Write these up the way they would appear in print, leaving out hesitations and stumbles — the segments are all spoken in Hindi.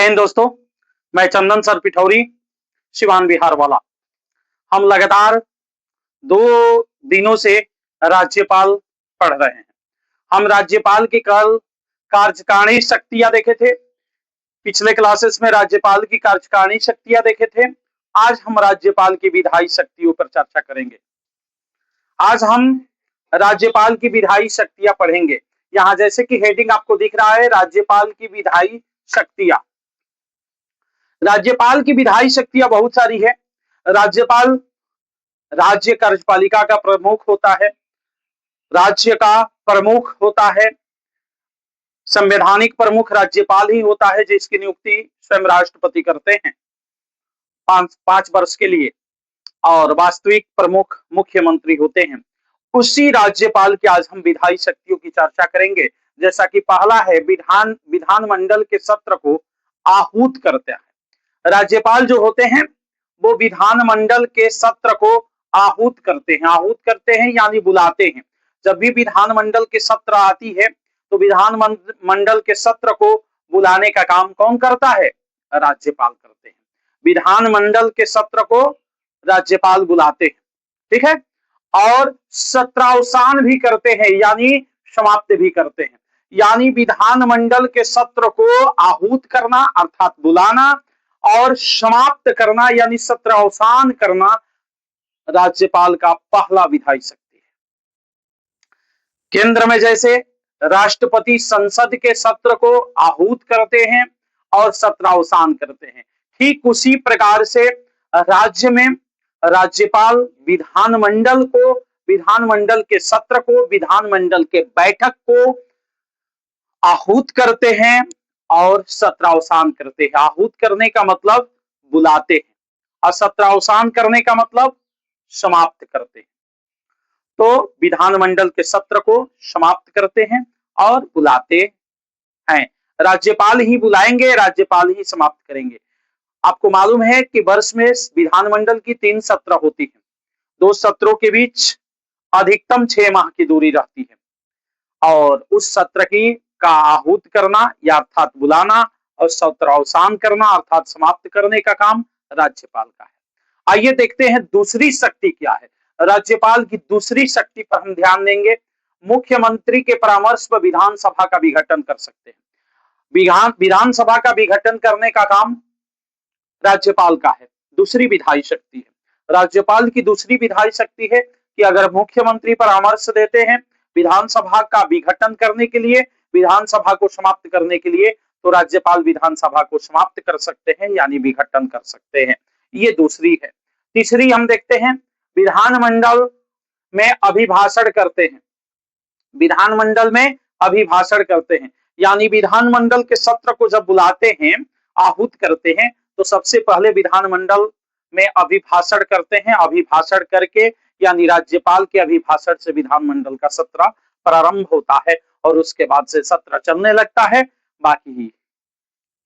हिंद दोस्तों, मैं चंदन सर पिठौरी, सिवान बिहार वाला। हम लगातार 2 दिनों से राज्यपाल पढ़ रहे हैं। हम राज्यपाल की कल कार्यकारिणी शक्तियां देखे थे। पिछले क्लासेस में राज्यपाल की कार्यकारिणी शक्तियां देखे थे। आज हम राज्यपाल की विधायी शक्तियों पर चर्चा करेंगे। आज हम राज्यपाल की विधायी शक्तियां पढ़ेंगे। यहाँ जैसे कि हेडिंग आपको दिख रहा है, राज्यपाल की विधायी शक्तियां। राज्यपाल की विधायी शक्तियां बहुत सारी है। राज्यपाल राज्य कार्यपालिका का प्रमुख होता है, राज्य का प्रमुख होता है, संवैधानिक प्रमुख राज्यपाल ही होता है जिसकी नियुक्ति स्वयं राष्ट्रपति करते हैं 5 वर्ष के लिए, और वास्तविक प्रमुख मुख्यमंत्री होते हैं। उसी राज्यपाल की आज हम विधायी शक्तियों की चर्चा करेंगे। जैसा कि पहला है, विधानमंडल के सत्र को आहूत करते हैं। राज्यपाल जो होते हैं वो विधानमंडल के सत्र को आहूत करते हैं यानी बुलाते हैं। जब भी विधानमंडल के सत्र आती है तो विधानमंडल के सत्र को बुलाने का काम कौन करता है? राज्यपाल करते हैं। विधानमंडल के सत्र को राज्यपाल बुलाते हैं, ठीक है, और सत्रावसान भी करते हैं यानी समाप्त भी करते हैं। यानी विधानमंडल के सत्र को आहूत करना अर्थात बुलाना और समाप्त करना यानी सत्रावसान करना राज्यपाल का पहला विधायी शक्ति है। केंद्र में जैसे राष्ट्रपति संसद के सत्र को आहूत करते हैं और सत्रावसान करते हैं, ठीक उसी प्रकार से राज्य में राज्यपाल विधानमंडल के सत्र को, विधानमंडल के बैठक को आहूत करते हैं और सत्रावसान करते हैं। आहूत करने का मतलब बुलाते हैं और सत्रावसान करने का मतलब समाप्त करते हैं। तो विधानमंडल के सत्र को समाप्त करते हैं और बुलाते हैं। राज्यपाल ही बुलाएंगे, राज्यपाल ही समाप्त करेंगे। आपको मालूम है कि वर्ष में विधानमंडल की 3 सत्र होती है। 2 सत्रों के बीच अधिकतम 6 माह की दूरी रहती है और उस सत्र का आहूत करना या अर्थात बुलाना और सत्रावसान करना अर्थात समाप्त करने का काम राज्यपाल का है। आइए देखते हैं दूसरी शक्ति क्या है। राज्यपाल की दूसरी शक्ति पर हम ध्यान देंगे। मुख्यमंत्री के परामर्श पर विधानसभा का विघटन कर सकते हैं। विधानसभा का विघटन करने का काम राज्यपाल का है। दूसरी विधायी शक्ति है। राज्यपाल की दूसरी विधायी शक्ति है कि अगर मुख्यमंत्री परामर्श देते हैं विधानसभा का विघटन करने के लिए, विधानसभा को समाप्त करने के लिए, तो राज्यपाल विधानसभा को समाप्त कर सकते हैं यानी विघटन कर सकते हैं। ये दूसरी है। तीसरी हम देखते हैं, विधानमंडल में अभिभाषण करते हैं। विधानमंडल में अभिभाषण करते हैं यानी विधानमंडल के सत्र को जब बुलाते हैं, आहूत करते हैं, तो सबसे पहले विधानमंडल में अभिभाषण करते हैं। अभिभाषण करके यानी राज्यपाल के अभिभाषण से विधानमंडल का सत्र प्रारंभ होता है और उसके बाद से सत्र चलने लगता है। बाकी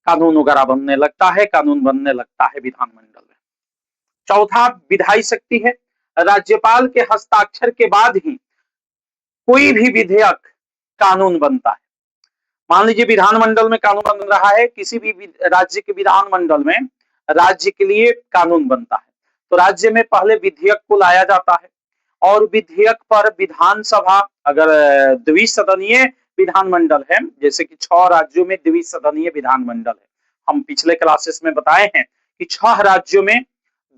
कानून वगैरह बनने लगता है, कानून बनने लगता है विधानमंडल में। चौथा विधायी शक्ति है, राज्यपाल के हस्ताक्षर के बाद ही कोई भी विधेयक कानून बनता है। मान लीजिए विधानमंडल में कानून बन रहा है, किसी भी राज्य के विधानमंडल में राज्य के लिए कानून बनता है, तो राज्य में पहले विधेयक को लाया जाता है और विधेयक पर विधानसभा, अगर द्विसदनीय विधानमंडल है, जैसे कि 6 राज्यों में द्विसदनीय विधानमंडल है, हम पिछले क्लासेस में बताए हैं कि 6 राज्यों में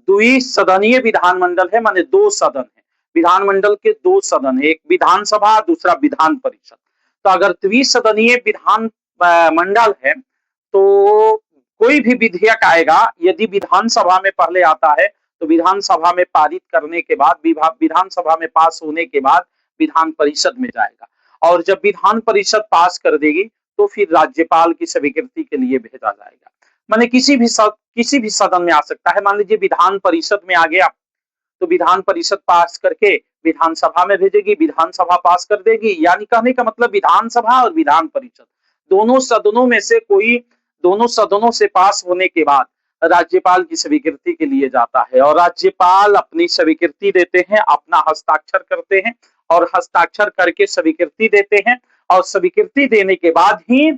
द्विसदनीय विधानमंडल है, माने 2 सदन है। विधानमंडल के 2 सदन है, एक विधानसभा दूसरा विधान परिषद। तो अगर द्विसदनीय विधान मंडल है तो कोई भी विधेयक आएगा, यदि विधानसभा में पहले आता है तो विधानसभा में पारित करने के बाद, विधानसभा में पास होने के बाद विधान परिषद में जाएगा और जब विधान परिषद पास कर देगी तो फिर राज्यपाल की स्वीकृति के लिए भेजा जाएगा। माने किसी भी सदन में आ सकता है। मान लीजिए विधान परिषद में आ गया तो विधान परिषद पास करके विधानसभा में भेजेगी, विधानसभा पास कर देगी। यानी कहने का मतलब विधानसभा और विधान परिषद दोनों सदनों में से कोई, दोनों सदनों से पास होने के बाद राज्यपाल की स्वीकृति के लिए जाता है और राज्यपाल अपनी स्वीकृति देते हैं, अपना हस्ताक्षर करते हैं और हस्ताक्षर करके स्वीकृति देते हैं और स्वीकृति देने के बाद ही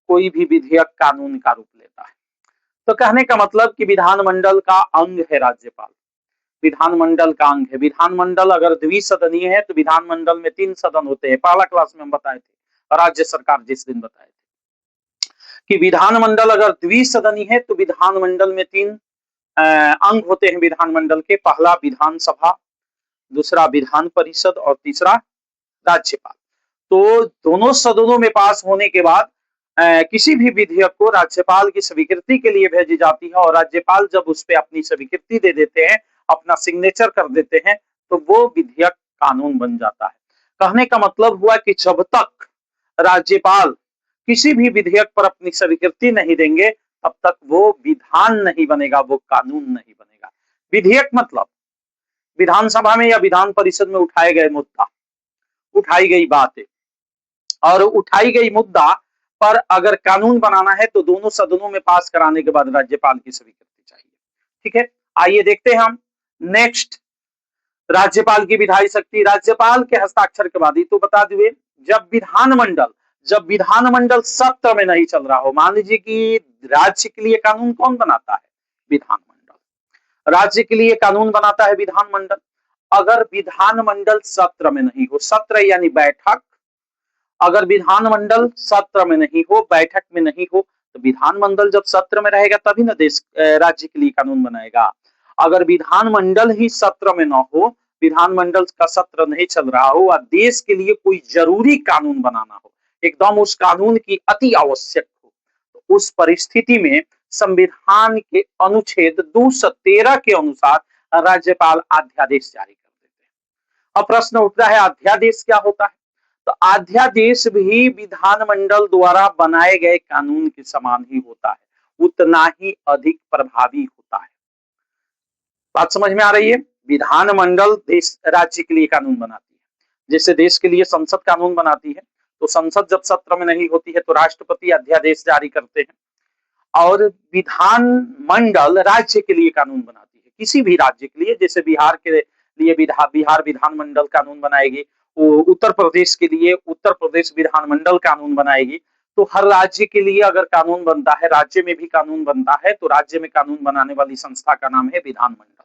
कोई भी विधेयक कानून का रूप लेता है। तो कहने का मतलब कि विधानमंडल का अंग है राज्यपाल, विधानमंडल का अंग है। विधानमंडल अगर द्विसदनीय है तो विधानमंडल में 3 सदन होते हैं, पहला क्लास में हम बताए थे, राज्य सरकार जिस दिन बताए थे कि विधानमंडल अगर द्विसदनीय है तो विधानमंडल में 3 अंग होते हैं विधानमंडल के, पहला विधानसभा, दूसरा विधान परिषद और तीसरा राज्यपाल। तो दोनों सदनों में पास होने के बाद किसी भी विधेयक को राज्यपाल की स्वीकृति के लिए भेजी जाती है और राज्यपाल जब उस पर अपनी स्वीकृति दे देते हैं, अपना सिग्नेचर कर देते हैं, तो वो विधेयक कानून बन जाता है। कहने का मतलब हुआ कि जब तक राज्यपाल किसी भी विधेयक पर अपनी स्वीकृति नहीं देंगे तब तक वो विधान नहीं बनेगा, वो कानून नहीं बनेगा। विधेयक मतलब विधानसभा में या विधान परिषद में उठाए गए मुद्दा, उठाई गई बातें, और उठाई गई मुद्दा पर अगर कानून बनाना है तो दोनों सदनों में पास कराने के बाद राज्यपाल की स्वीकृति चाहिए। ठीक है, आइए देखते हैं हम नेक्स्ट राज्यपाल की विधायी शक्ति। राज्यपाल के हस्ताक्षर के बाद, तो बता दिए, जब विधानमंडल सत्र में नहीं चल रहा हो, मान लीजिए कि राज्य के लिए कानून कौन बनाता है? विधानमंडल। राज्य के लिए कानून बनाता है विधानमंडल। अगर विधानमंडल सत्र में नहीं हो, सत्र यानी बैठक, अगर विधानमंडल सत्र में नहीं हो, बैठक में नहीं हो, तो विधानमंडल जब सत्र में रहेगा तभी ना देश राज्य के लिए कानून बनाएगा। अगर विधानमंडल ही सत्र में न हो, विधानमंडल का सत्र नहीं चल रहा हो और देश के लिए कोई जरूरी कानून बनाना हो, एकदम उस कानून की अति आवश्यक हो, तो उस परिस्थिति में संविधान के अनुच्छेद 213 के अनुसार राज्यपाल अध्यादेश जारी कर देते हैं। अब प्रश्न उठता है, अध्यादेश क्या होता है? तो अध्यादेश भी विधानमंडल द्वारा बनाए गए कानून के समान ही होता है, उतना ही अधिक प्रभावी होता है। बात समझ में आ रही है? विधानमंडल देश राज्य के लिए कानून बनाती है, जैसे देश के लिए संसद कानून बनाती है, तो संसद जब सत्र में नहीं होती है तो राष्ट्रपति अध्यादेश जारी करते हैं, और विधानमंडल राज्य के लिए कानून बनाती है, किसी भी राज्य के लिए। जैसे बिहार के लिए बिहार विधानमंडल कानून बनाएगी, उत्तर प्रदेश के लिए उत्तर प्रदेश विधानमंडल कानून बनाएगी। तो हर राज्य के लिए अगर कानून बनता है, राज्य में भी कानून बनता है, तो राज्य में कानून बनाने वाली संस्था का नाम है विधानमंडल।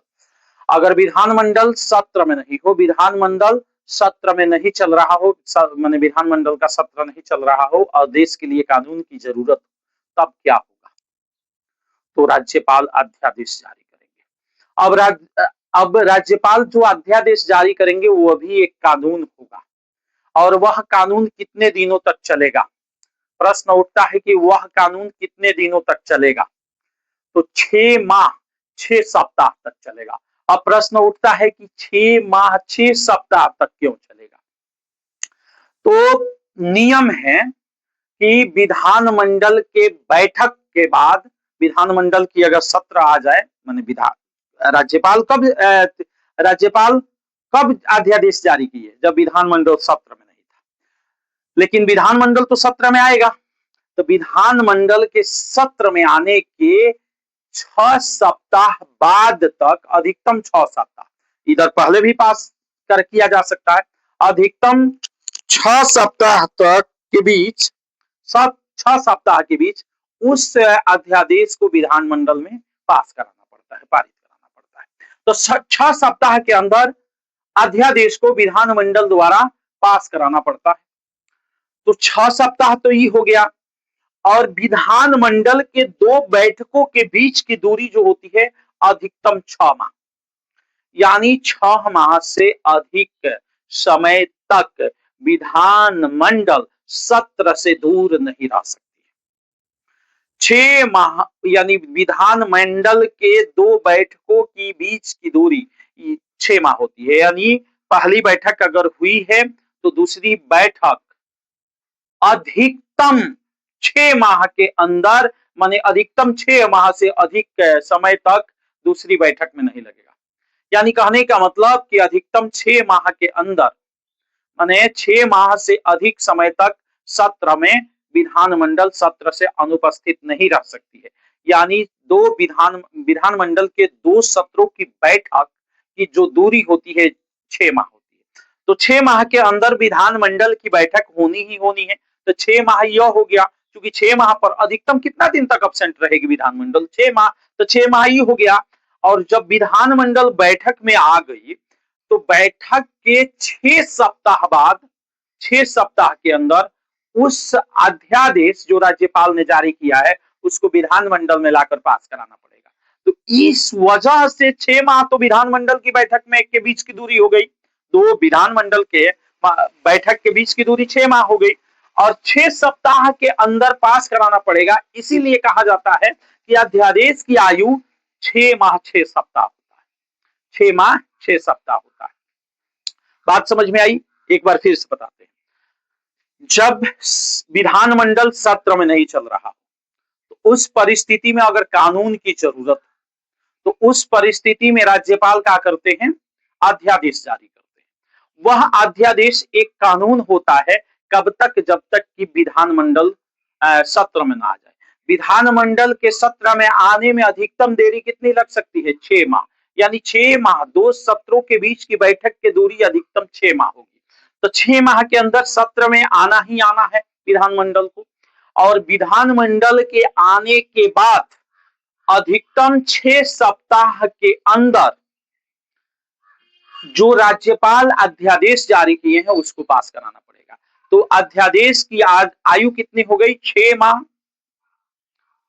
अगर विधानमंडल सत्र में नहीं हो, विधानमंडल सत्र में नहीं चल रहा हो, माने विधानमंडल का सत्र नहीं चल रहा हो और देश के लिए कानून की जरूरत, तब क्या होगा? तो राज्यपाल अध्यादेश जारी करेंगे। अब राज्यपाल जो अध्यादेश जारी करेंगे वो भी एक कानून होगा, और वह कानून कितने दिनों तक चलेगा? प्रश्न उठता है कि वह कानून कितने दिनों तक चलेगा? तो 6 माह 6 सप्ताह तक चलेगा। अब प्रश्न उठता है कि 6 माह 6 सप्ताह तक क्यों चलेगा? तो नियम है कि विधानमंडल के बैठक के बाद, विधानमंडल की अगर सत्र आ जाए, माने राज्यपाल कब अध्यादेश जारी किए? जब विधानमंडल सत्र में नहीं था, लेकिन विधानमंडल तो सत्र में आएगा, तो विधानमंडल के सत्र में आने के 6 सप्ताह बाद तक, अधिकतम 6 सप्ताह, इधर पहले भी पास किया जा सकता है, अधिकतम 6 सप्ताह तक के बीच, 6 सप्ताह के बीच उस अध्यादेश को विधानमंडल में पास कराना पड़ता है, पारित कराना पड़ता है। तो 6 सप्ताह के अंदर अध्यादेश को विधानमंडल द्वारा पास कराना पड़ता है। तो 6 सप्ताह तो ये हो गया, और विधानमंडल के 2 बैठकों के बीच की दूरी जो होती है अधिकतम 6 माह, यानी 6 माह से अधिक समय तक विधानमंडल सत्र से दूर नहीं रह सकती। 6 माह यानी विधानमंडल के 2 बैठकों की बीच की दूरी 6 माह होती है, यानी पहली बैठक अगर हुई है तो दूसरी बैठक अधिकतम 6 माह के अंदर, माने अधिकतम 6 माह से अधिक समय तक दूसरी बैठक में नहीं लगेगा। यानी कहने का मतलब कि अधिकतम 6 माह के अंदर, माने 6 माह से अधिक समय तक सत्र में विधानमंडल सत्र से अनुपस्थित नहीं रह सकती है। यानी विधानमंडल के 2 सत्रों की बैठक की जो दूरी होती है 6 माह होती है, तो 6 माह के अंदर विधानमंडल की बैठक होनी ही होनी है। तो 6 माह यह हो गया, क्योंकि 6 माह पर अधिकतम कितना दिन तक अब्सेंट रहेगी विधानमंडल? 6 माह, तो 6 माह ही हो गया। और जब विधानमंडल बैठक में आ गई, तो बैठक के 6 सप्ताह बाद, 6 सप्ताह के अंदर उस अध्यादेश जो राज्यपाल ने जारी किया है, उसको विधानमंडल में लाकर पास कराना पड़ेगा। तो इस वजह से 6 माह तो विधानमंडल की बैठक में के बीच की दूरी हो गई, दो विधानमंडल के बैठक के बीच की दूरी 6 माह हो गई, और 6 सप्ताह के अंदर पास कराना पड़ेगा। इसीलिए कहा जाता है कि अध्यादेश की आयु 6 माह 6 सप्ताह होता है, 6 माह 6 सप्ताह होता है। बात समझ में आई? एक बार फिर से बताते हैं। जब विधानमंडल सत्र में नहीं चल रहा, तो उस परिस्थिति में अगर कानून की जरूरत, तो उस परिस्थिति में राज्यपाल क्या करते हैं? अध्यादेश जारी करते हैं। वह अध्यादेश एक कानून होता है कब तक? जब तक कि विधानमंडल सत्र में ना आ जाए। विधानमंडल के सत्र में आने में अधिकतम देरी कितनी लग सकती है? 6 माह। यानी 6 माह, दो सत्रों के बीच की बैठक की दूरी अधिकतम 6 माह होगी। तो 6 माह के अंदर सत्र में आना ही आना है विधानमंडल को, और विधानमंडल के आने के बाद अधिकतम 6 सप्ताह के अंदर जो राज्यपाल अध्यादेश जारी किए हैं उसको पास कराना पड़ेगा। तो अध्यादेश की आयु कितनी हो गई? 6 माह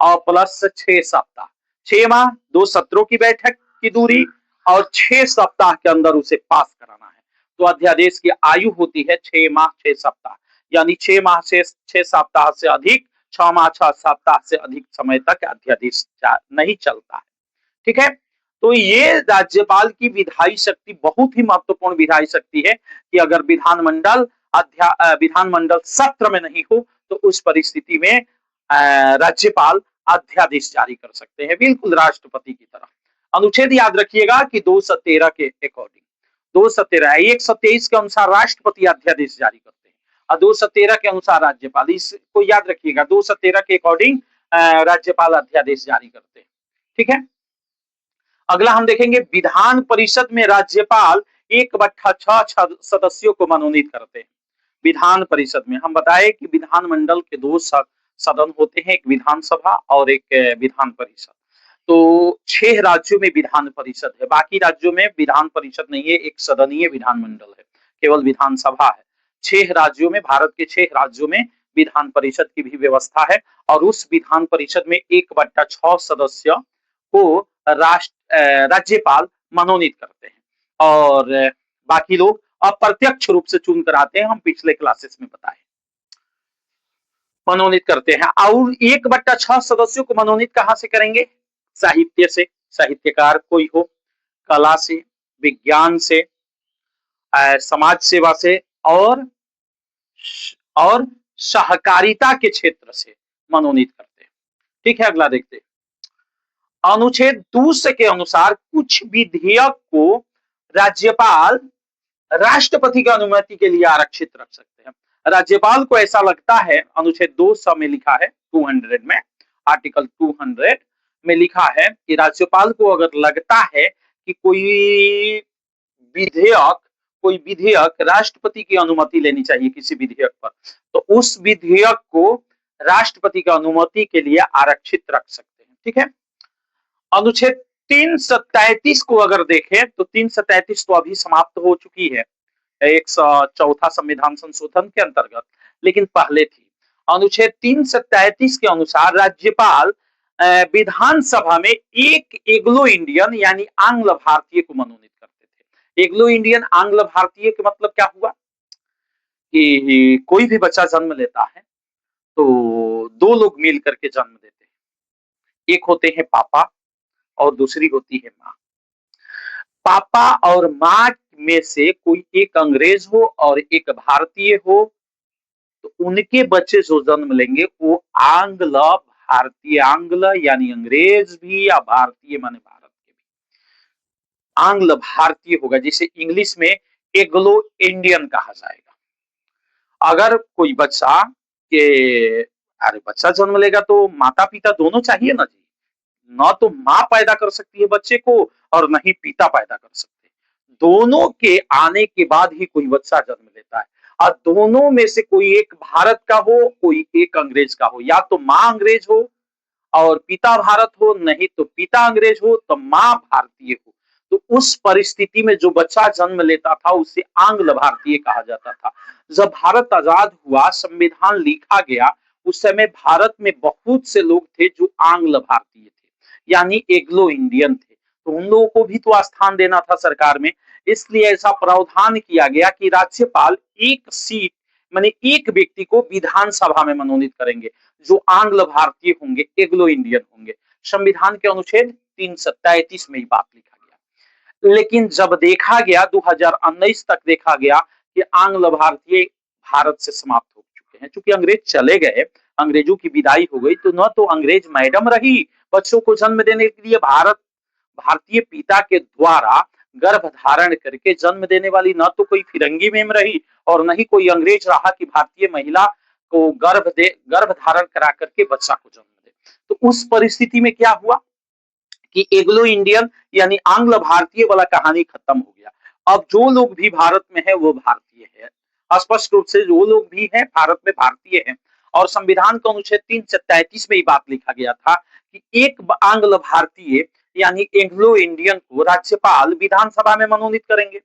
और प्लस 6 सप्ताह। 6 माह, दो सत्रों की बैठक की दूरी, और 6 सप्ताह के अंदर उसे पास कराना है। तो अध्यादेश की आयु होती है 6 माह 6 सप्ताह, यानी 6 माह से 6 सप्ताह से अधिक, 6 माह 6 सप्ताह से अधिक समय तक अध्यादेश नहीं चलता है। ठीक है? तो ये राज्यपाल की विधायी शक्ति बहुत ही महत्वपूर्ण विधायी शक्ति है कि अगर विधानमंडल सत्र में नहीं हो, तो उस परिस्थिति में राज्यपाल अध्यादेश जारी कर सकते हैं, बिल्कुल राष्ट्रपति की तरह। अनुच्छेद याद रखिएगा कि 213 के अकॉर्डिंग, 213 123 के अनुसार राष्ट्रपति अध्यादेश जारी करते हैं, और 213 के अनुसार राज्यपाल। इसको याद रखिएगा, 213 के अकॉर्डिंग राज्यपाल अध्यादेश जारी करते हैं। ठीक है? अगला हम देखेंगे, विधान परिषद में राज्यपाल 1/6 सदस्यों को मनोनीत करते हैं। विधान परिषद में हम बताए कि विधानमंडल के दो सदन होते हैं, एक विधानसभा और एक विधान परिषद। तो 6 राज्यों में विधान परिषद है, बाकी राज्यों में विधान परिषद नहीं है, एक सदनीय विधानमंडल है, केवल विधानसभा है। 6 राज्यों में, भारत के 6 राज्यों में विधान परिषद की भी व्यवस्था है, और उस विधान परिषद में 1/6 सदस्य को राज्यपाल मनोनीत करते हैं, और बाकी लोग अप्रत्यक्ष रूप से चुन कर आते हैं, हम पिछले क्लासेस में बताए, मनोनीत करते हैं। और 1/6 सदस्यों को मनोनीत कहां से करेंगे? साहित्य से, साहित्यकार कोई हो, कला से, विज्ञान से, समाज सेवा से, और सहकारिता के क्षेत्र से मनोनीत करते हैं। ठीक है? अगला देखते हैं। अनुच्छेद 2 के अनुसार कुछ विधेयक को राज्यपाल राष्ट्रपति की अनुमति के लिए आरक्षित रख सकते हैं। राज्यपाल को ऐसा लगता है, अनुच्छेद 2 में लिखा है, 200 में, आर्टिकल 200 में लिखा है कि राज्यपाल को अगर लगता है कि कोई विधेयक राष्ट्रपति की अनुमति लेनी चाहिए किसी विधेयक पर, तो उस विधेयक को राष्ट्रपति की अनुमति के लिए आरक्षित रख सकते हैं। ठीक है? अनुच्छेद 333 को अगर देखें, तो 333 तो अभी समाप्त हो चुकी है 104 संविधान संशोधन के अंतर्गत, लेकिन पहले थी। अनुच्छेद 333 के अनुसार राज्यपाल विधानसभा में एक एग्लो इंडियन यानी आंग्ल भारतीय को मनोनीत करते थे। एग्लो इंडियन, आंग्ल भारतीय का मतलब क्या हुआ कि कोई भी बच्चा जन्म लेता है तो 2 लोग मिल करके जन्म देते हैं, एक होते हैं पापा और दूसरी होती है माँ। पापा और माँ में से कोई एक अंग्रेज हो और एक भारतीय हो, तो उनके बच्चे जो जन्म लेंगे वो आंग्ल भारतीय, आंग्ल यानी अंग्रेज भी, या भारतीय माने भारत के भी, आंग्ल भारतीय होगा, जिसे इंग्लिश में एग्लो इंडियन कहा जाएगा। अगर कोई बच्चा के बच्चा जन्म लेगा तो माता पिता दोनों चाहिए ना जी, न तो माँ पैदा कर सकती है बच्चे को और न ही पिता पैदा कर सकते, दोनों के आने के बाद ही कोई बच्चा जन्म लेता है। और दोनों में से कोई एक भारत का हो, कोई एक अंग्रेज का हो, या तो माँ अंग्रेज हो और पिता भारत हो, नहीं तो पिता अंग्रेज हो तो माँ भारतीय हो। तो उस परिस्थिति में जो बच्चा जन्म लेता था उसे आंग्ल भारतीय कहा जाता था। जब भारत आजाद हुआ, संविधान लिखा गया, उस समय भारत में बहुत से लोग थे जो आंग्ल भारतीय थे, यानी एग्लो इंडियन थे। तो उन लोगों को भी तो स्थान देना था सरकार में। इसलिए ऐसा प्रावधान किया गया कि राज्यपाल एक सीट, माने एक व्यक्ति को विधानसभा में मनोनीत करेंगे जो आंग्ल भारतीय होंगे, एग्लो इंडियन होंगे। संविधान के अनुच्छेद 333 में ये बात लिखा गया। लेकिन जब देखा गया 2019 तक देखा गया कि आंग्ल भारतीय भारत से समाप्त हो चुके हैं, चूंकि अंग्रेज चले गए, अंग्रेजों की विदाई हो गई, तो न तो अंग्रेज मैडम रही बच्चों को जन्म देने के लिए, भारतीय पिता के द्वारा गर्भ धारण करके जन्म देने वाली न तो कोई फिरंगी मेम रही और न ही कोई अंग्रेज रहा कि भारतीय महिला को गर्भ धारण करा करके बच्चा को जन्म दे। तो उस परिस्थिति में क्या हुआ कि एग्लो इंडियन यानी आंग्ल भारतीय वाला कहानी खत्म हो गया। अब जो लोग भी भारत में है वो भारतीय है, स्पष्ट रूप से जो लोग भी हैं भारत में भारतीय हैं। और संविधान का अनुच्छेद 333 में ये बात लिखा गया था कि एक आंग्ल भारतीय यानी एंग्लो इंडियन को राज्यपाल विधानसभा में मनोनीत करेंगे।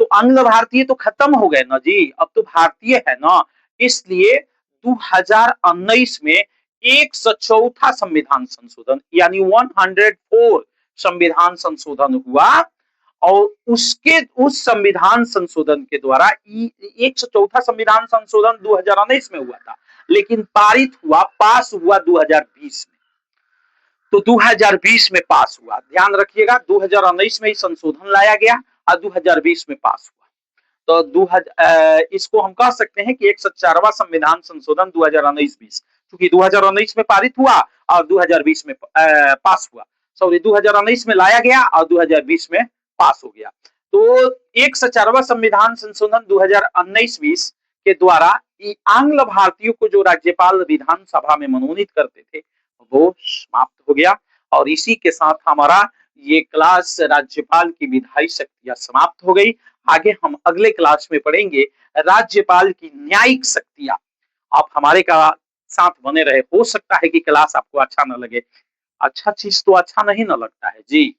तो आंग्ल भारतीय तो खत्म हो गए ना जी, अब तो भारतीय है ना। इसलिए 2019 में 104 संविधान संशोधन यानी 104 संविधान संशोधन हुआ और उस संविधान संशोधन के द्वारा 104 संविधान संशोधन 2019 में हुआ था, लेकिन पारित हुआ, पास हुआ 2020 में। तो 2020 में पास हुआ, ध्यान रखिएगा, 2019 में ही संशोधन लाया गया और 2020 में पास हुआ। तो इसको हम कह सकते हैं कि 104वां संविधान संशोधन 2019-20, क्योंकि 2019 में पारित हुआ और 2020 में पास हुआ, सॉरी 2019 में लाया गया और 2020 में पास हो गया। तो 104वां संविधान संशोधन 2019-20 के द्वारा आंग्ल भारतीयों को जो राज्यपाल विधानसभा में मनोनीत करते थे वो समाप्त हो गया। और इसी के साथ हमारा ये क्लास राज्यपाल की विधायी शक्तियां समाप्त हो गई। आगे हम अगले क्लास में पढ़ेंगे राज्यपाल की न्यायिक शक्तियां। आप हमारे का साथ बने रहे, हो सकता है कि क्लास आपको अच्छा न लगे, अच्छा चीज तो अच्छा नहीं न लगता है जी,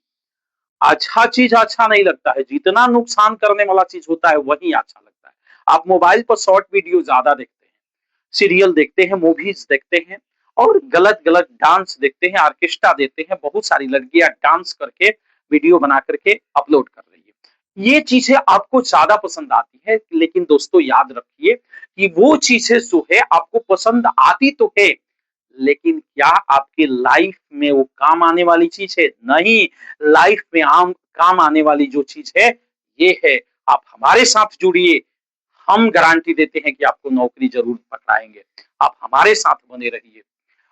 अच्छा चीज अच्छा नहीं लगता है, जितना नुकसान करने वाला चीज होता है वही अच्छा लगता है। आप मोबाइल पर शॉर्ट वीडियो ज्यादा देखते हैं, सीरियल देखते हैं, मूवीज देखते हैं और गलत गलत डांस देखते हैं, ऑर्केस्ट्रा देते हैं, बहुत सारी लड़कियां डांस करके वीडियो बना करके अपलोड कर रही है। ये चीजें आपको ज्यादा पसंद आती है, लेकिन दोस्तों याद रखिए कि वो चीजें जो है आपको पसंद आती तो है, लेकिन क्या आपके लाइफ में वो काम आने वाली चीज है? नहीं, लाइफ में काम आने वाली जो चीज है ये है, आप हमारे साथ जुड़िए, हम गारंटी देते हैं कि आपको नौकरी जरूर पकड़ाएंगे। आप हमारे साथ बने रहिए।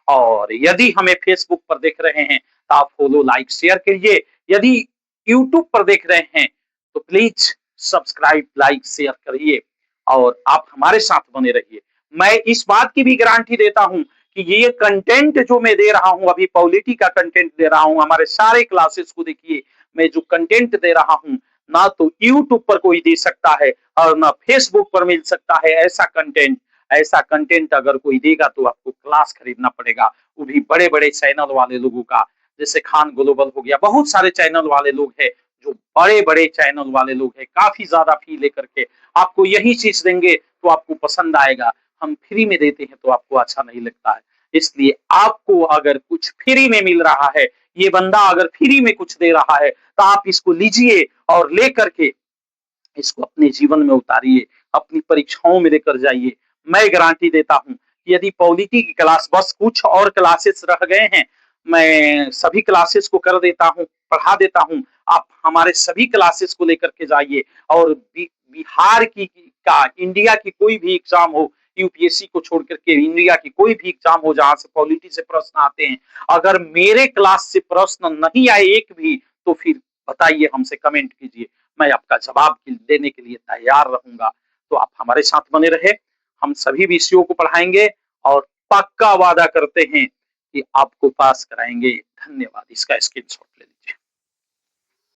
और यदि हमें फेसबुक पर देख रहे हैं तो आप फॉलो लाइक शेयर करिए, यदि यूट्यूब पर देख रहे हैं तो प्लीज सब्सक्राइब लाइक शेयर करिए और आप हमारे साथ बने रहिए। मैं इस बात की भी गारंटी देता हूं कि ये कंटेंट जो मैं दे रहा हूं, अभी पॉलिटी का कंटेंट दे रहा हूं, हमारे सारे क्लासेस को देखिए, मैं जो कंटेंट दे रहा हूं ना तो यूट्यूब पर कोई दे सकता है और ना फेसबुक पर मिल सकता है ऐसा कंटेंट। ऐसा कंटेंट अगर कोई देगा तो आपको क्लास खरीदना पड़ेगा, वो भी बड़े बड़े चैनल वाले लोगों का, जैसे खान ग्लोबल हो गया, बहुत सारे चैनल वाले लोग हैं जो बड़े बड़े चैनल वाले लोग हैं, काफी ज्यादा फी लेकर के आपको यही चीज देंगे तो आपको पसंद आएगा। हम फ्री में देते हैं तो आपको अच्छा नहीं लगता है। इसलिए आपको अगर कुछ फ्री में मिल रहा है, ये बंदा अगर फ्री में कुछ दे रहा है तो आप इसको लीजिए और लेकर के इसको अपने जीवन में उतारिए, अपनी परीक्षाओं में लेकर जाइए। मैं गारंटी देता हूं कि यदि पॉलिटी की क्लास बस कुछ और क्लासेस रह गए हैं, मैं सभी क्लासेस को कर देता हूं, पढ़ा देता हूं। आप हमारे सभी क्लासेस को लेकर के जाइए और बिहार की का इंडिया की कोई भी एग्जाम हो, यूपीएससी को छोड़ करके इंडिया की कोई भी एग्जाम हो जहां से पॉलिटी से प्रश्न आते हैं, अगर मेरे क्लास से प्रश्न नहीं आए एक भी तो फिर बताइए, हमसे कमेंट कीजिए, मैं आपका जवाब देने के लिए तैयार रहूंगा। तो आप हमारे साथ बने रहे, हम सभी विषयों को पढ़ाएंगे और पक्का वादा करते हैं कि आपको पास कराएंगे। धन्यवाद। इसका स्क्रीनशॉट ले लीजिए।